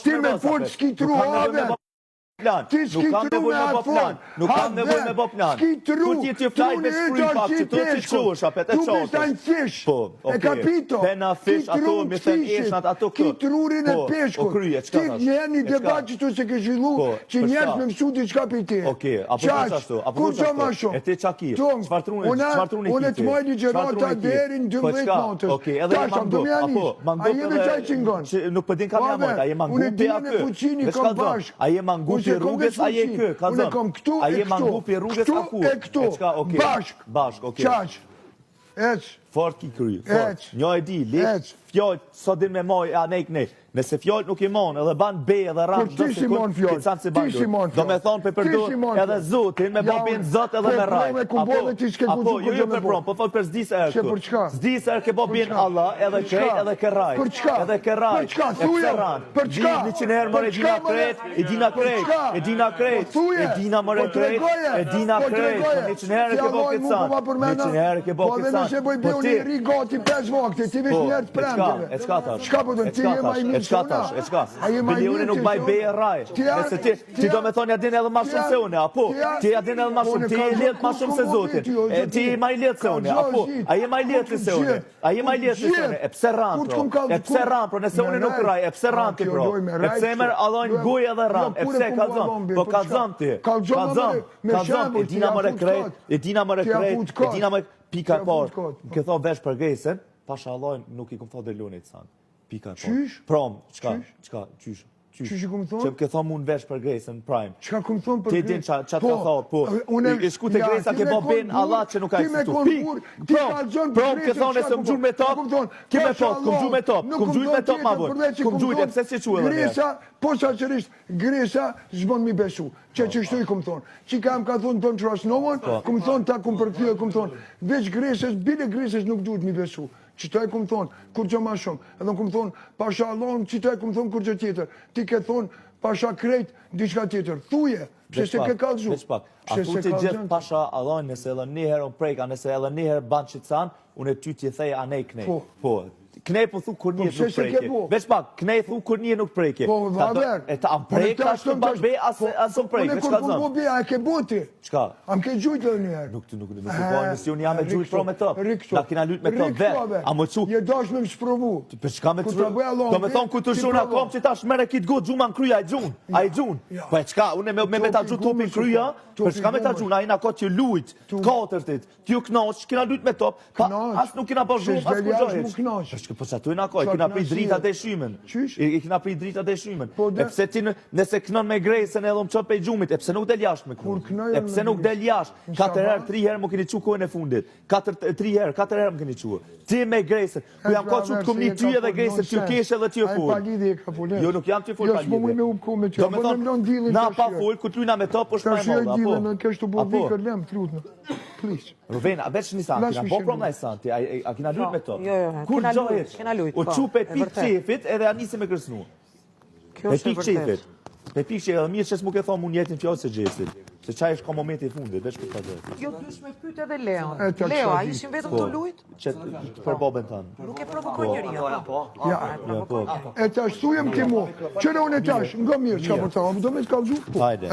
Ti me fort s'ki tru have. Ti s'ki tru me atë fort. Nuk kam nevoj me bo plan. Kur ti t'ju flaj me shpry pak që të që qush, apet e qotesh. Tu bishta në fish. E kapito. Pena fish, ato me thën eshnat, ato këtë. Ki trurin e peshkut. Ti njën një debat që tu se ke zhvillu, që njerës me mësu t'i qka për ti. Oke, apo të qashtu. Kur që ma shumë. E ti qaki, çfartruni ti. Unë të maj ligjerata deri në 12 natës. Oke, edhe je mangu. Apo, nuk përdin kam jamojt, a je mangu për akë. A je mangu për rrugës, a je kë, ka zëmë. A je mangu për rrugës, a ku. E këtu, bashk, qaq, eq. Fort ki kry, fort. Njo e di, lek, fjallë, sot din me moj, a nejk nej. Nëse fjallë nuk i mon, edhe ban be, edhe ram, ti si mon fjallë, do me thonë për përdor, edhe zotin, me babin zot edhe me raj. Apo, ju për prom, po fol për zdis erë kë. Zdis erë ke babin Allah, edhe krejt, edhe ke raj. Edhe ke raj, e pëse ran. Di 100 herë mërë e dina krejt, e dina krejt, e dina mërë krejt, e dina krejt. 100 herë ke bo këtë san, 100 herë ke bo këtë san. Unë i ri gati 5 vakte, ti vish njerë të premteve. E qka tash? Qka po të ti je ma i mirë se una? E qka? Milioni nuk baj beje raj. Nëse ti do me thonë ja din edhe ma shumë se une, apo? Ti ja din edhe ma shumë, ti je i letë ma shumë se zotin. Ti je ma i letë se une, apo? A je ma i letë se une? A je ma i letë se une? E pse ran, pro? E pse ran, pro? Nëse une nuk raj, e pse ran ti, pro? E pse emer allojnë guj edhe ran. E pse ka zëm? Po ka zëm ti. Ka zëm. E dina më rekrejt, e dina më rekrejt, e dina më... Pika e parë, më ke thonë vesh për gresën, pasha allojnë nuk i kom thonë dhe lunit sanë. Pika e parë. Qysh? Prom, qka, qysh? Qysh i kom thonë? Që më ke thonë mund vesh për gresën, prime. Qka kom thonë për gresën? Ti din qa të ka thonë, po. I shku të gresa ke bo ben Allah që nuk ka eksistu. Prom, ke thonë e se më gjur me top, ke me top, kom gjur me top, kom gjur me top ma vërë. Kom gjur e pse si që edhe Gresa, po sa qërisht, gresa zbon mi besu. Që shtu i kom thonë. Që kam ka thonë tonë Trasnovën, kom thonë ta kom përkthyer, kom thonë. Veç greses, bile greses nuk duhet mi besu. Që ta e kom thonë, kur që ma shumë. Edhe kom thonë, pasha allon, që ta e kom thonë, kur që tjetër. Ti ke thonë, pasha krejt, diçka tjetër. Thuje, pse se ke kalëzhu. Veç pak, a thu ti gjithë pasha allon, nëse edhe njëherë unë prejka, nëse edhe njëherë banë që të sanë, unë e ty t'je thej a nej knej. Po. Knej po thu kur një nuk prejke. Veç pak, knej thu kur një nuk prejke. Po, vaber. E ta am prejke ashtë të banë be, asë më prejke. Unë e kur po be, a e ke boti. Qka? Am ke gjujtë edhe njëherë. Nuk të pojnë, nësi unë jam e gjujtë pro me të. Da kina lutë me të vetë. A më që... Je dash me më shprovu. Për qka me të shprovu? Do me thonë ku të shunë akom që ta shmere kitë gotë gjuma në kryja, a i gjunë. Po e qka, unë me ta gjutë topin kryja, për qka me ta gjunë, a i na ka që lujtë, katërtit, t'ju knoqë, kina lutë me top, as nuk kina bërë shumë, as kur gjojës. Kina pri drita dhe shymen. I kina pri drita dhe shymen. E pse ti nëse kënon me gresën edhe më qëp e gjumit, e pse nuk del jashtë me kënë? E pse nuk del jashtë? 4 herë, 3 herë më keni qu kohën e fundit. 3 herë, 4 herë më keni qu. Ti me gresën. Ku jam ka që të këmni ty edhe gresën, ty keshe edhe ty e full. A i palidhi e ka fullet. Jo, nuk jam ty full palidhi. Jo, s'po mu me upku me që. Do me thonë, na pa full, ku t'lujna me to, po shpaj moda. Ruven, a veç një santi, na bo prom na i santi, a kina lujt me to? Kur gjojit, o qupe pik qefit edhe a nisi me kërësnu. Pe pik qefit. Pe pik qefit, edhe mirë që s'mu ke thonë mu njetin fjallë se gjesit. Se qaj është ka momenti i fundit, veç këtë ka dhe. Jo, dush me pyt edhe Leon. Leo, a ishim vetëm të lujt? Për boben tanë. Nuk e provokoj njëri, jo? E tash thujem ti mu, qëre unë e tash, nga mirë, qka për ta, do me t'kallëzu? Hajde.